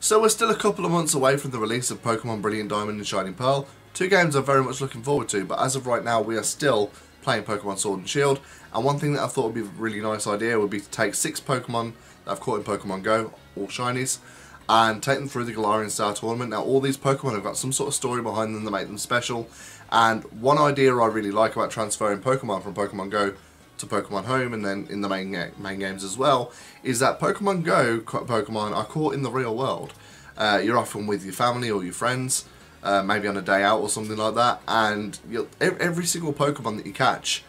So we're still a couple of months away from the release of Pokemon Brilliant Diamond and Shining Pearl. Two games I'm very much looking forward to, but as of right now we are still playing Pokemon Sword and Shield, and one thing that I thought would be a really nice idea would be to take 6 Pokemon that I've caught in Pokemon Go, all shinies, and take them through the Galarian Star Tournament. Now all these Pokemon have got some sort of story behind them that make them special, and one idea I really like about transferring Pokemon from Pokemon Go to Pokemon Home and then in the main games as well is that Pokemon Go Pokemon are caught in the real world. You're often with your family or your friends, maybe on a day out or something like that, and every single Pokemon that you catch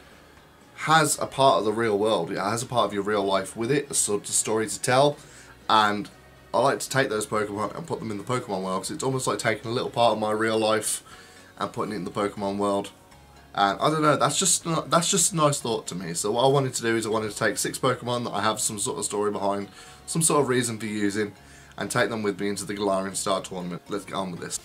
has a part of the real world. It has a part of your real life with it, a sort of story to tell, and I like to take those Pokemon and put them in the Pokemon world, because it's almost like taking a little part of my real life and putting it in the Pokemon world. And I don't know, that's just a nice thought to me. So what I wanted to do is I wanted to take 6 Pokemon that I have some sort of story behind, some sort of reason for using, and take them with me into the Galarian Star Tournament. Let's get on with this.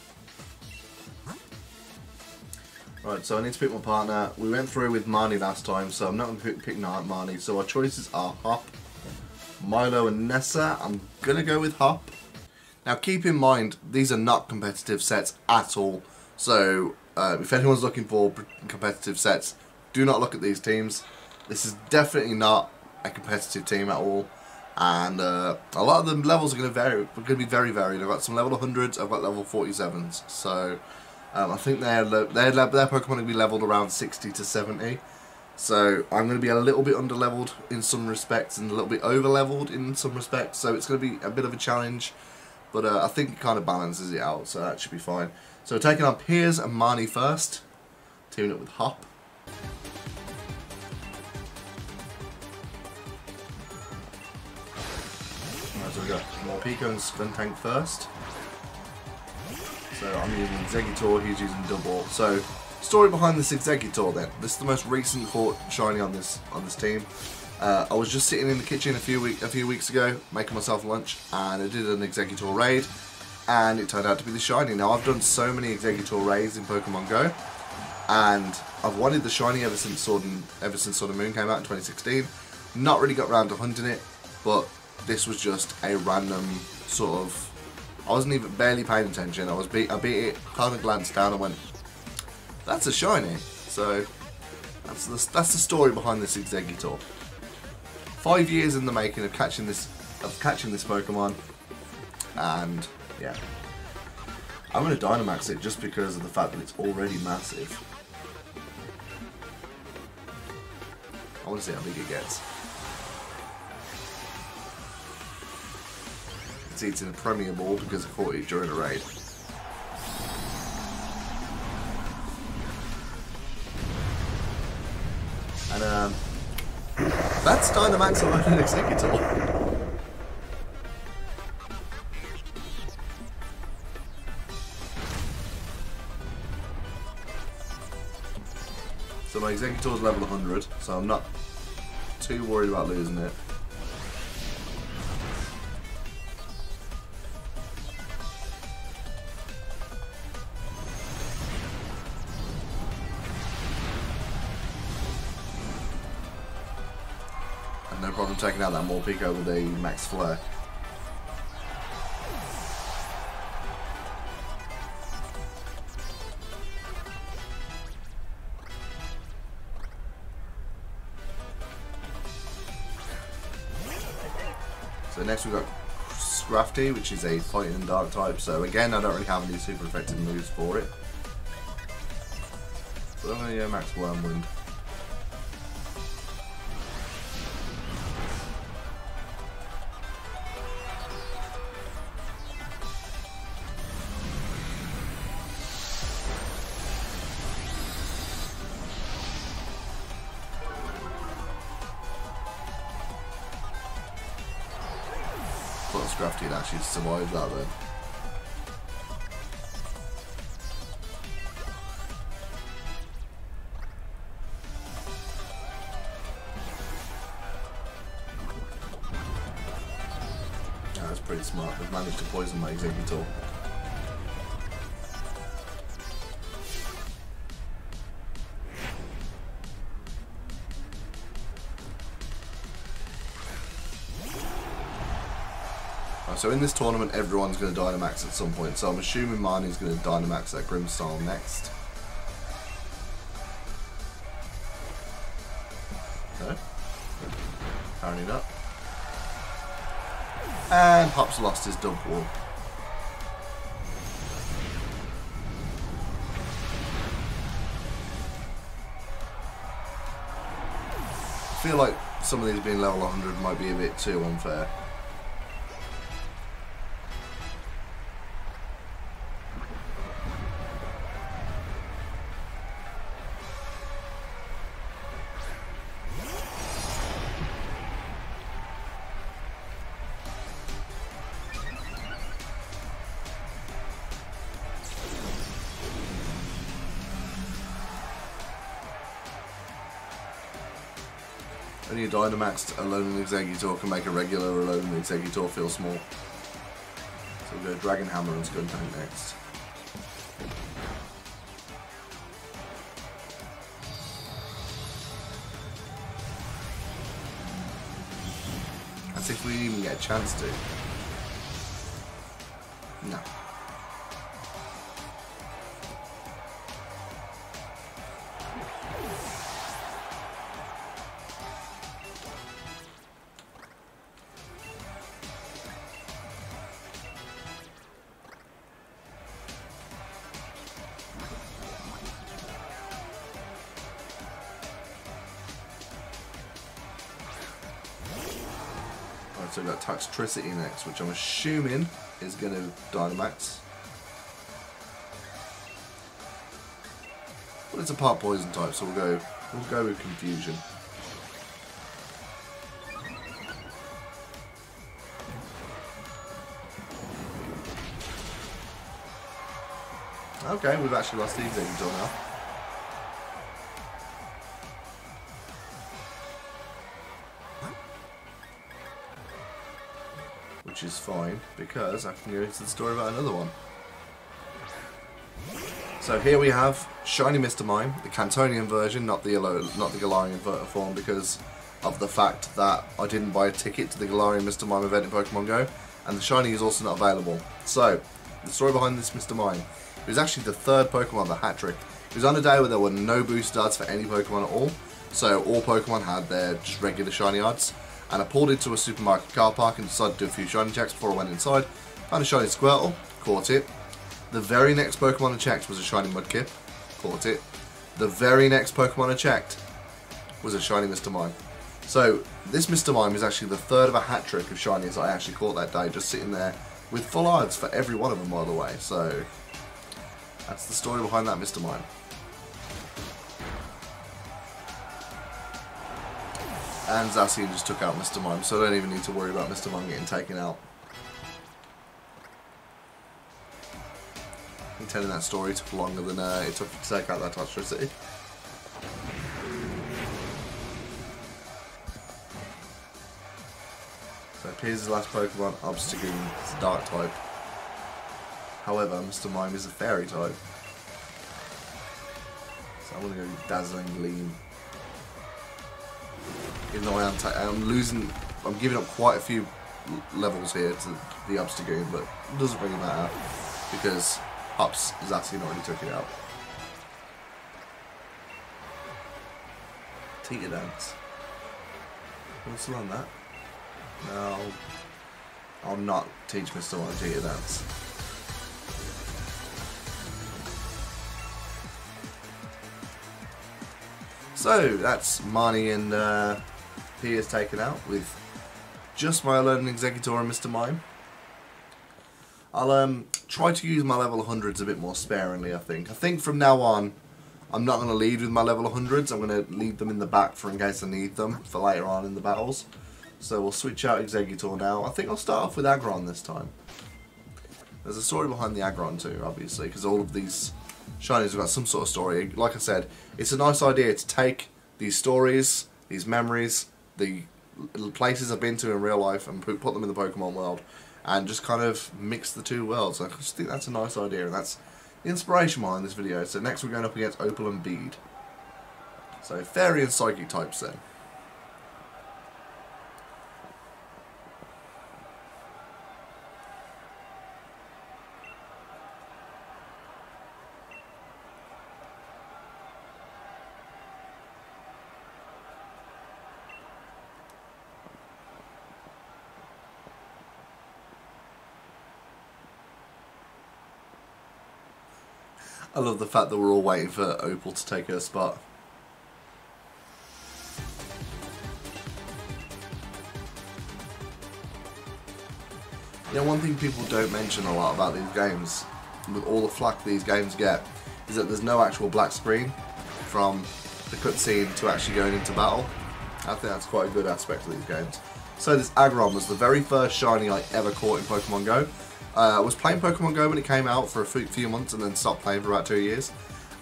Right, so I need to pick my partner. We went through with Marnie last time, so I'm not going to pick Marnie. So our choices are Hop, Milo and Nessa. I'm going to go with Hop. Now keep in mind, these are not competitive sets at all. So if anyone's looking for competitive sets, do not look at these teams. This is definitely not a competitive team at all. And a lot of the levels are going to be very varied. I've got some level 100s, I've got level 47s. So I think their Pokemon are going to be leveled around 60 to 70. So I'm going to be a little bit under-leveled in some respects and a little bit over-leveled in some respects. So it's going to be a bit of a challenge. But I think it kind of balances it out, so that should be fine. So taking on Piers and Marnie first. Teaming up with Hop. Alright, so we've got Morpeko and Skuntank first. So I'm using Exeggutor, he's using Double. So, story behind this Exeggutor then. This is the most recent caught shiny on this team. I was just sitting in the kitchen a few weeks ago, making myself lunch, and I did an Exeggutor raid, and it turned out to be the shiny. Now I've done so many Exeggutor raids in Pokemon Go, and I've wanted the shiny ever since Sword and Moon came out in 2016. Not really got around to hunting it, but this was just a random sort of. I wasn't even barely paying attention. I beat it, kind of glanced down and went, "That's a shiny." So that's the story behind this Exeggutor. 5 years in the making of catching this Pokemon, and yeah, I'm going to Dynamax it just because of the fact that it's already massive. I want to see how big it gets. It's eating a Premier Ball because I caught it during a raid. And that's Dynamax on an Exeggutor. So my Exeggutor is level 100, so I'm not too worried about losing it. No problem taking out that Morpeko with a Max Flare. So next we've got Scrafty, which is a Fighting and Dark type. So again, I don't really have any super effective moves for it. So I'm going to go Max Wormwind. Scrafty had actually survived that then. Yeah, that's pretty smart. They've managed to poison my Exeggutor. So in this tournament, everyone's going to Dynamax at some point. So I'm assuming Marnie's going to Dynamax that Grimmstyle next. No. Powering it up. And Hop's lost his dump wall. I feel like some of these being level 100 might be a bit too unfair. Only a Dynamaxed Alolan Exeggutor can make a regular Alolan Exeggutor feel small. So we'll go Dragon Hammer and Skuntank next. As if we even get a chance to. No. So we've got Toxtricity next, which I'm assuming is going to Dynamax. But it's a part poison type, so we'll go with Confusion. Okay, we've actually lost the Exeggutor now. Which is fine, because I can go into the story about another one. So here we have Shiny Mr. Mime, the Cantonian version, not the Galarian form, because of the fact that I didn't buy a ticket to the Galarian Mr. Mime event in Pokemon Go, and the Shiny is also not available. So, the story behind this Mr. Mime, it was actually the third Pokemon, the hat trick. It was on a day where there were no boost odds for any Pokemon at all, so all Pokemon had their just regular Shiny odds. And I pulled into a supermarket car park and decided to do a few shiny checks before I went inside. Found a shiny Squirtle, caught it. The very next Pokemon I checked was a shiny Mudkip, caught it. The very next Pokemon I checked was a shiny Mr. Mime. So this Mr. Mime is actually the third of a hat trick of shinies I actually caught that day, just sitting there with full odds for every one of them, by the way. So that's the story behind that Mr. Mime. And Zacian just took out Mr. Mime, so I don't even need to worry about Mr. Mime getting taken out. I think telling that story took longer than it took to take out that Toxtricity. So here's his last Pokemon, Obstagoon. It's a Dark type. However, Mr. Mime is a Fairy type. So I'm going to go with Dazzling Gleam. Even though I'm giving up quite a few levels here to the Obstagoon, but it doesn't really matter because Hop's Zacian already took it out. Teeter Dance. What's on that? No, I'll not teach Mr. Mime Teeter Dance. So that's Marnie and Piers taken out with just my Alolan Exeggutor and Mr. Mime. I'll try to use my level 100s a bit more sparingly, I think. I think from now on, I'm not going to lead with my level 100s. I'm going to leave them in the back for in case I need them for later on in the battles. So we'll switch out Exeggutor now. I think I'll start off with Aggron this time. There's a story behind the Aggron too, obviously, because all of these shinies have got some sort of story. Like I said, it's a nice idea to take these stories, these memories, the places I've been to in real life and put them in the Pokemon world and just kind of mix the two worlds. I just think that's a nice idea, and that's the inspiration behind this video. So next we're going up against Opal and Bead. So Fairy and Psychic types then. I love the fact that we're all waiting for Opal to take her spot. You know, one thing people don't mention a lot about these games, with all the flack these games get, is that there's no actual black screen from the cutscene to actually going into battle. I think that's quite a good aspect of these games. So this Aggron was the very first shiny I ever caught in Pokemon Go. I was playing Pokemon Go when it came out for a few months and then stopped playing for about 2 years.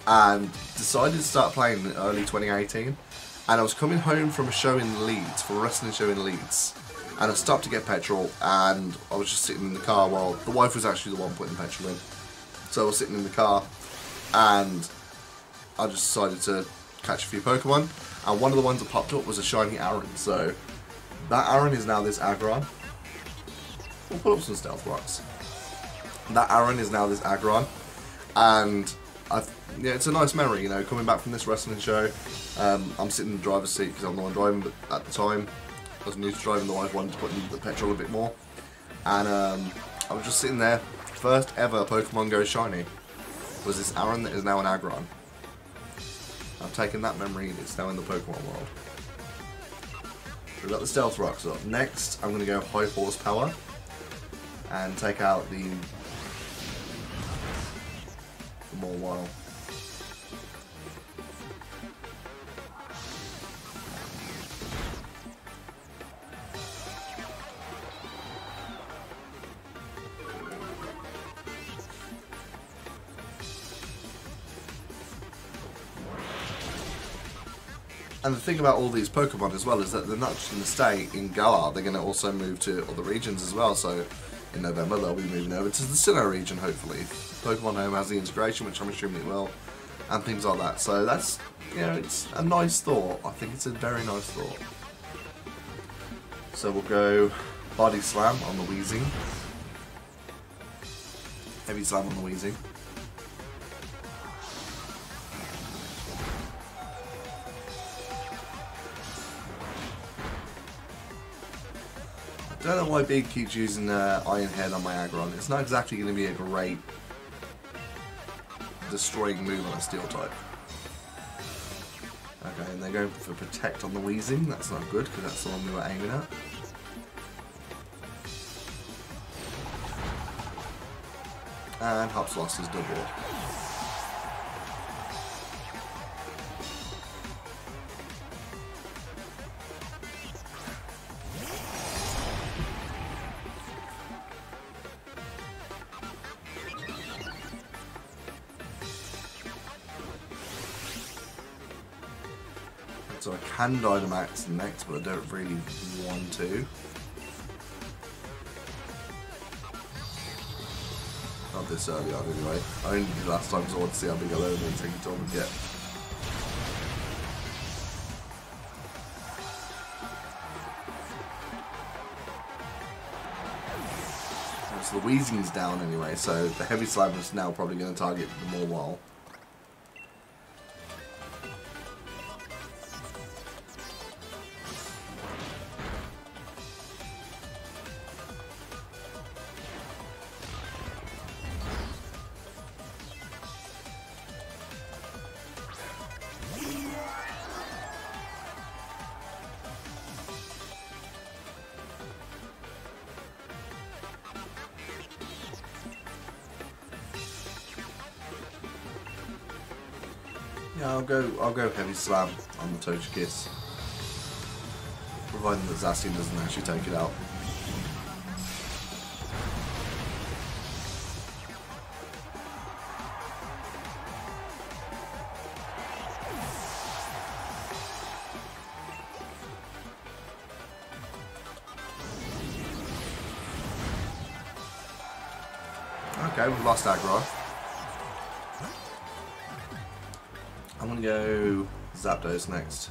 And decided to start playing in early 2018. And I was coming home from a show in Leeds, from a wrestling show in Leeds. And I stopped to get petrol, and I was just sitting in the car while the wife was actually the one putting the petrol in. So I was sitting in the car, and I just decided to catch a few Pokemon. And one of the ones that popped up was a shiny Aaron. So that Aaron is now this Aggron. We'll put up some stealth rocks. That Aaron is now this Aggron, and yeah, it's a nice memory, you know, coming back from this wrestling show. I'm sitting in the driver's seat because I'm the one driving, but at the time I was new to driving, the wife wanted to put in the petrol a bit more, and I was just sitting there. First ever Pokemon Go shiny was this Aaron that is now an Aggron. I've taken that memory and it's now in the Pokemon world. We've got the stealth rocks up. Next I'm going to go high horsepower and take out the more wild. And the thing about all these Pokemon as well is that they're not just going to stay in Galar, they're going to also move to other regions as well. So in November they'll be moving over to the Sinnoh region, hopefully. Pokemon Home has the integration, which I'm assuming it will, and things like that. So that's, you know, it's a nice thought. I think it's a very nice thought. So we'll go Body Slam on the Weezing. Heavy Slam on the Weezing. I don't know why Big keeps using Iron Head on my Aggron. It's not exactly going to be a great destroying move on a Steel type. Okay, and they're going for Protect on the Weezing. That's not good because that's the one we were aiming at. And Hops lost his double. So I can Dynamax next, but I don't really want to. Not this early on anyway. I only did last time because I wanted to see how big a load and take it on and get. So the Weezing's down anyway, so the Heavy Slam is now probably going to target the Morwhile. Yeah, I'll go Heavy Slam on the Togekiss, providing that Zacian doesn't actually take it out. Okay, we've lost Aggro. I'm gonna go Zapdos next.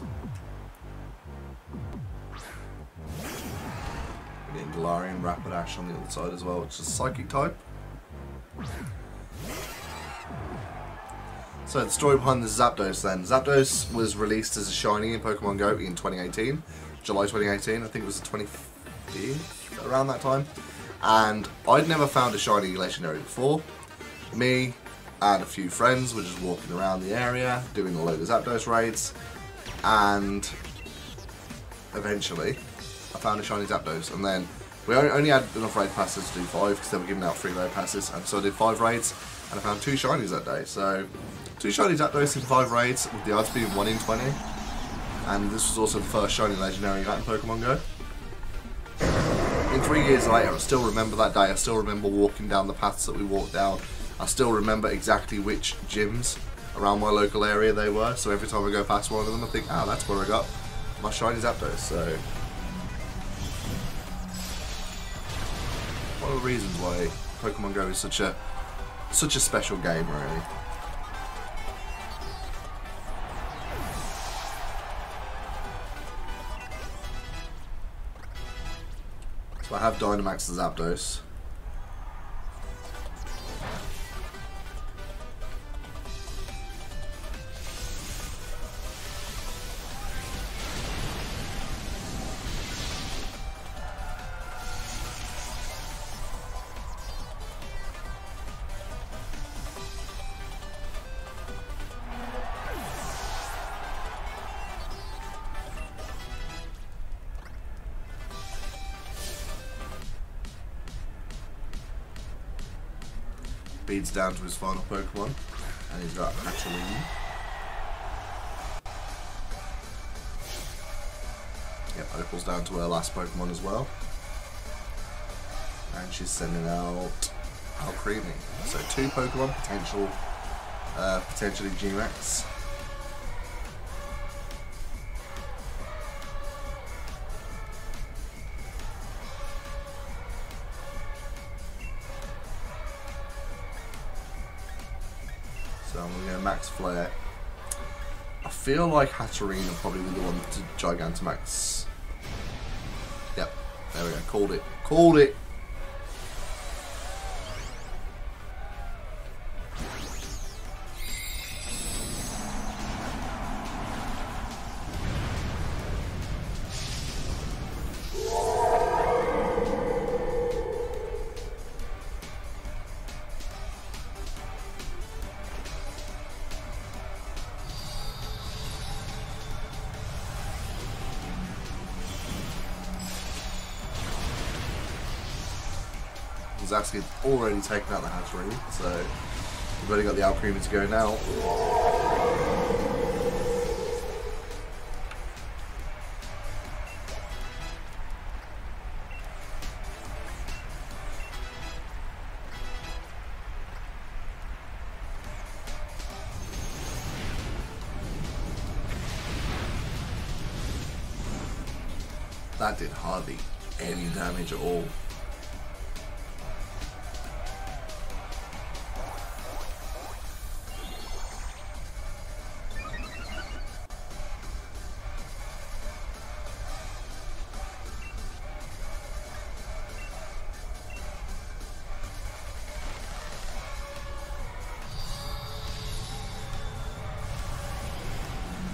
We're getting Galarian Rapidash on the other side as well, which is Psychic type. So the story behind the Zapdos then. Zapdos was released as a shiny in Pokemon Go in 2018, July 2018. I think it was the 25th, around that time. And I'd never found a shiny legendary before. Me, and a few friends were just walking around the area, doing a load of Zapdos raids, and eventually I found a shiny Zapdos, and then we only had enough raid passes to do 5 because they were giving out 3 raid passes, and so I did 5 raids, and I found 2 shinies that day. So 2 shiny Zapdos in 5 raids, with the odds being 1 in 20, and this was also the first shiny legendary I got in Pokemon Go. In 3 years later, I still remember that day. I still remember walking down the paths that we walked down. I still remember exactly which gyms around my local area they were. So every time I go past one of them, I think, oh, that's where I got my shiny Zapdos. So one of the reasons why Pokemon Go is such a special game, really. So I have Dynamax the Zapdos. Beads down to his final Pokemon, and he's got Hatterene. Yep, Opal's down to her last Pokemon as well. And she's sending out Alcremie. So 2 Pokemon, potentially G-Max. So I'm going to go Max Flare. I feel like Hatterene will probably be the one to Gigantamax. Yep, there we go, called it. Called it! Zaxby's already taken out the Hatterene, so we've already got the Alcremie to go now. That did hardly any damage at all.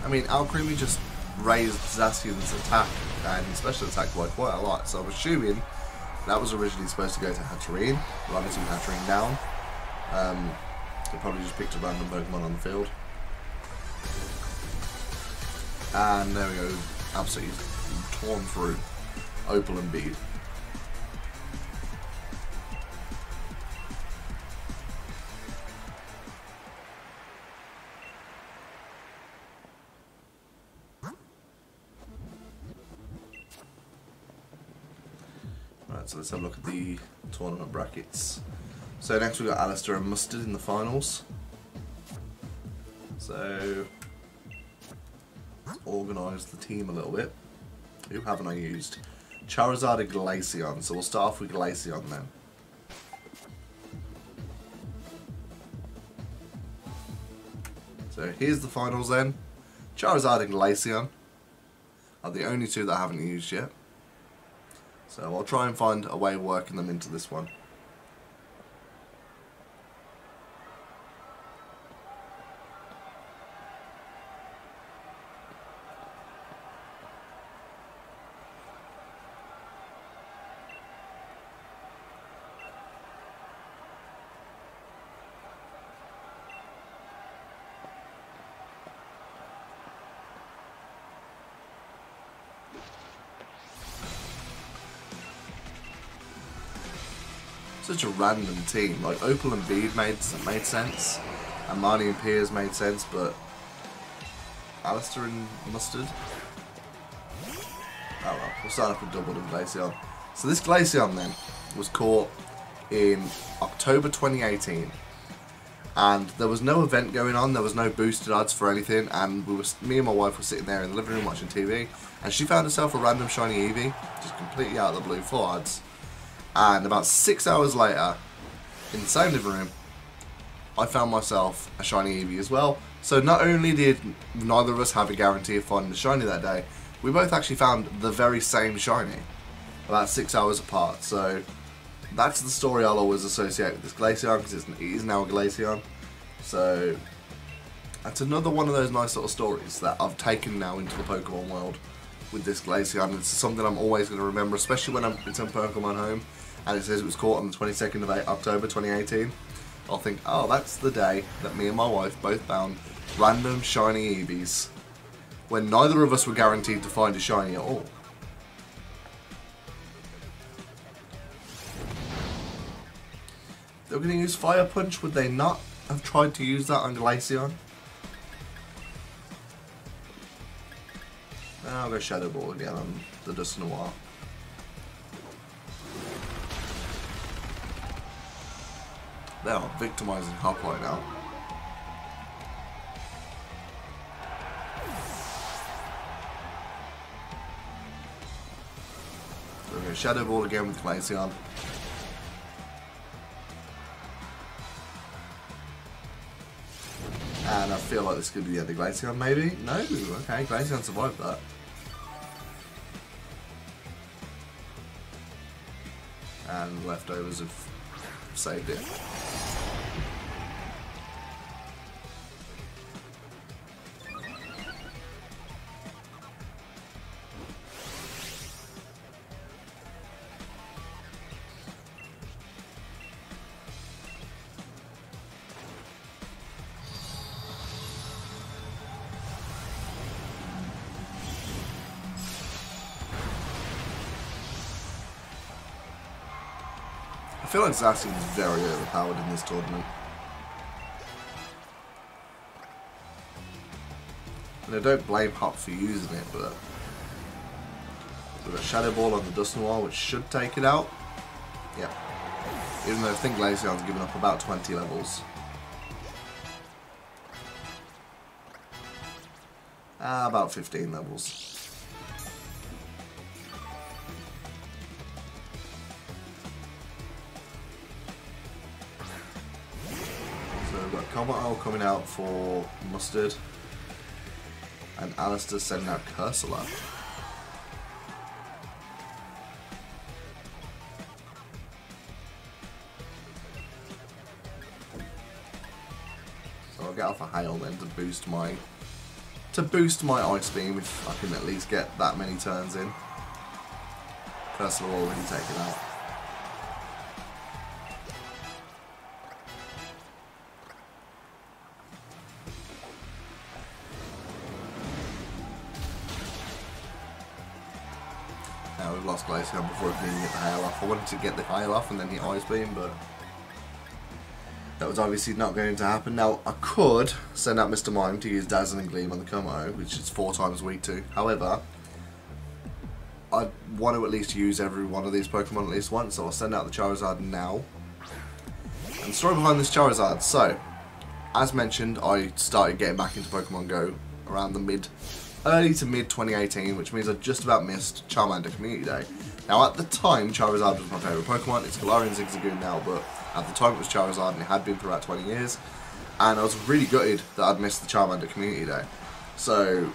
I mean, Alcremie just raised Zacian's attack and special attack by quite a lot, so I'm assuming that was originally supposed to go to Hatterene, rather than Hatterene down. They probably just picked a random Pokemon on the field. And there we go, absolutely torn through Opal and Bead. So let's have a look at the tournament brackets. So next we've got Alistair and Mustard in the finals. So let's organise the team a little bit. Who haven't I used? Charizard and Glaceon. So we'll start off with Glaceon then. So here's the finals then. Charizard and Glaceon are the only 2 that I haven't used yet. So I'll try and find a way of working them into this one. such a random team. Like Opal and Bede made sense, and Marnie and Piers made sense, but Alistair and Mustard. Oh well, we'll start off with double and Glaceon. So this Glaceon then was caught in October 2018, and there was no event going on. There was no boosted odds for anything, and me and my wife were sitting there in the living room watching TV, and she found herself a random shiny Eevee, just completely out of the blue, full odds. And about 6 hours later, in the same living room, I found myself a shiny Eevee as well. So not only did neither of us have a guarantee of finding the shiny that day, we both actually found the very same shiny, about 6 hours apart. So that's the story I'll always associate with this Glaceon, because it is now a Glaceon. So that's another one of those nice little stories that I've taken now into the Pokemon world with this Glaceon. It's something I'm always going to remember, especially when I'm in some Pokemon home and it says it was caught on the 22nd of October 2018. I'll think, oh, that's the day that me and my wife both found random shiny Eevees, when neither of us were guaranteed to find a shiny at all. They were going to use Fire Punch, would they not have tried to use that on Glaceon? I'll go Shadow Ball again on the Dusknoir. They are victimizing Hoplite now. So we're going to Shadow Ball again with Glaceon. And I feel like this could be the end of Glaceon, maybe? No? Okay, Glaceon survived that. And leftovers have saved it. I feel like Zacian is very overpowered in this tournament. And I don't blame Hop for using it, but we've got Shadow Ball on the Dusknoir, which should take it out. Yep. Even though I think Glaceon's given up about 20 levels. About 15 levels. We've got Comatose coming out for Mustard, and Alistair sending out Cursula. So I'll get off a Hail then to boost my Ice Beam if I can at least get that many turns in. Cursula already taken out. Now we've lost Glaceon before I can even get the Hail off. I wanted to get the Hail off and then the Ice Beam, but that was obviously not going to happen. Now, I could send out Mr. Mime to use Dazzle and Gleam on the Comatose, which is 4 times weak to. However, I want to at least use every one of these Pokemon at least once, so I'll send out the Charizard now. And the story behind this Charizard. So, as mentioned, I started getting back into Pokemon Go around the early to mid 2018, which means I just about missed Charmander Community Day. Now, at the time, Charizard was my favourite Pokemon. It's Galarian Zigzagoon now, but at the time it was Charizard, and it had been for about 20 years. And I was really gutted that I'd missed the Charmander Community Day. So,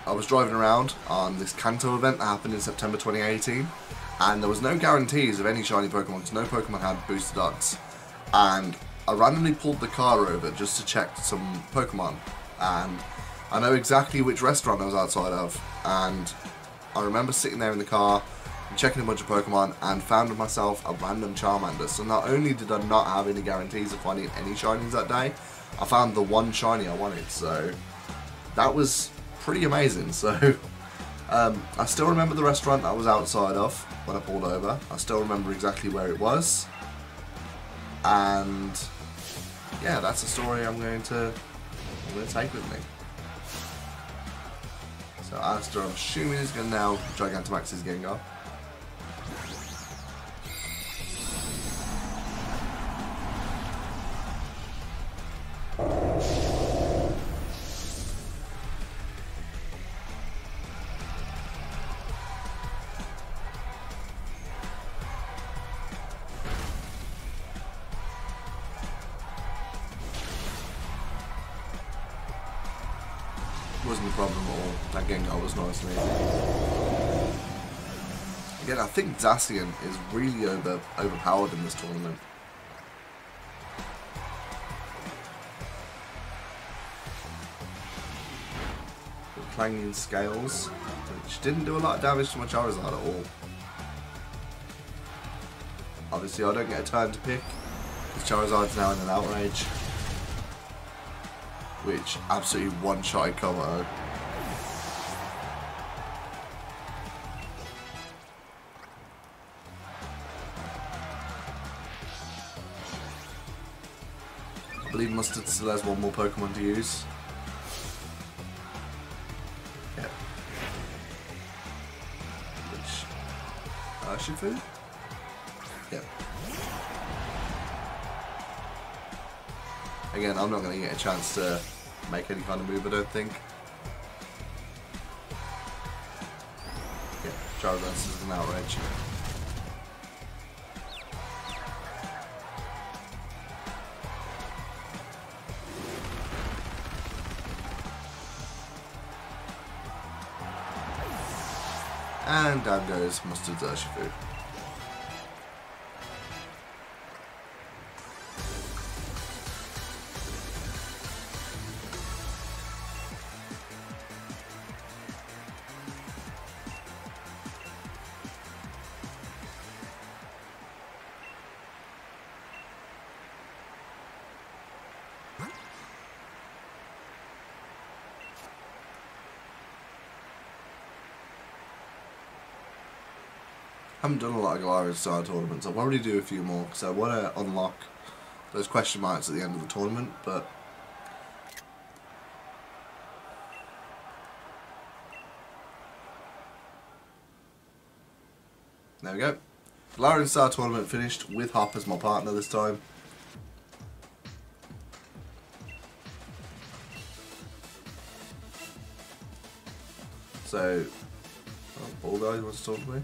I was driving around on this Kanto event that happened in September 2018, and there was no guarantees of any shiny Pokemon, because no Pokemon had boosted odds. And I randomly pulled the car over just to check some Pokemon, and I know exactly which restaurant I was outside of, and I remember sitting there in the car and checking a bunch of Pokemon and found myself a random Charmander. So not only did I not have any guarantees of finding any shinies that day, I found the one shiny I wanted, so that was pretty amazing. So I still remember the restaurant I was outside of when I pulled over. I still remember exactly where it was. And yeah, that's a story I'm going to take with me. So Alistair, I'm assuming, is going to now Gigantamax his Gengar. Wasn't a problem at all. That Gengar was nice and easy. Again, I think Zacian is really overpowered in this tournament. The Clanging Scales, which didn't do a lot of damage to my Charizard at all. Obviously, I don't get a turn to pick, because Charizard's now in an Outrage, which absolutely one-shot cover. I believe Mustard still has one more Pokemon to use. Yep. Which... Urshifu? Yep. Again, I'm not going to get a chance to make any kind of move, I don't think. Yeah, Charizard is an Outrage. And down goes Mustard's Urshifu. I haven't done a lot of Galarian Star Tournaments. I'll probably do a few more because I want to unlock those question marks at the end of the tournament, but there we go. Galarian Star Tournament finished with Hop as my partner this time. So, Ball Guy wants to talk to me.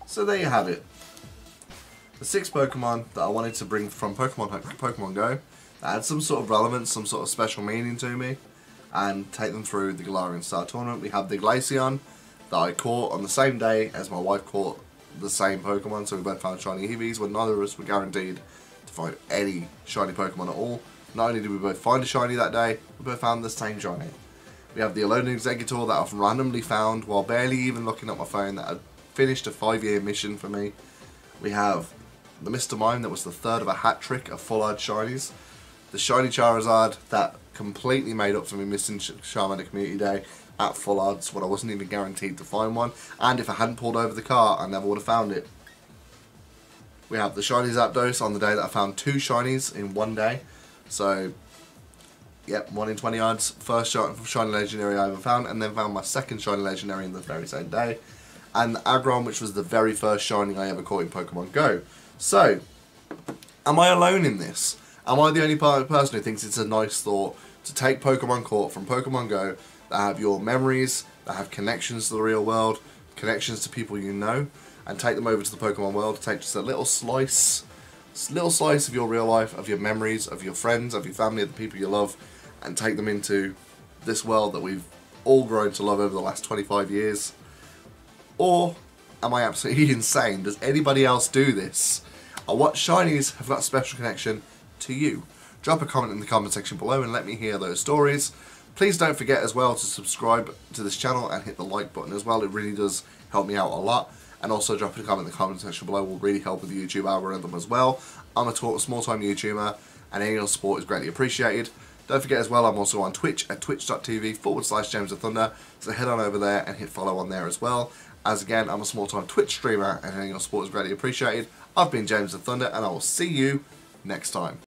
So there you have it. The 6 Pokemon that I wanted to bring from Pokemon Go that had some sort of relevance, some sort of special meaning to me, and take them through the Galarian Star Tournament. We have the Glaceon that I caught on the same day as my wife caught the same Pokemon, so we both found shiny Eevees when neither of us were guaranteed to find any shiny Pokemon at all. Not only did we both find a shiny that day, we both found the same shiny. We have the Alolan Exeggutor that I've randomly found while barely even looking at my phone that had finished a 5-year mission for me. We have the Mr. Mime that was the third of a hat trick of full art shinies. The shiny Charizard that completely made up for me missing Charmander Community Day at full odds when I wasn't even guaranteed to find one, and if I hadn't pulled over the car I never would have found it. We have the shiny Zapdos on the day that I found 2 shinies in one day, so yep, 1 in 20 odds, first shiny legendary I ever found, and then found my second shiny legendary in the very same day. And Aggron, which was the very first shiny I ever caught in Pokemon Go. So, am I alone in this? Am I the only person who thinks it's a nice thought to take Pokemon caught from Pokemon Go that have your memories, that have connections to the real world, connections to people you know, and take them over to the Pokemon world, take just a little slice of your real life, of your memories, of your friends, of your family, of the people you love, and take them into this world that we've all grown to love over the last 25 years? Or am I absolutely insane? Does anybody else do this? Or what shinies have got a special connection to you? Drop a comment in the comment section below and let me hear those stories. Please don't forget as well to subscribe to this channel and hit the like button as well. It really does help me out a lot. and also dropping a comment in the comment section below will really help with the YouTube algorithm as well. I'm a small-time YouTuber, and any your support is greatly appreciated. Don't forget as well, I'm also on Twitch at twitch.tv/James of Thunder, so head on over there and hit follow on there as well. As again, I'm a small-time Twitch streamer, and any your support is greatly appreciated. I've been James of Thunder, and I will see you next time.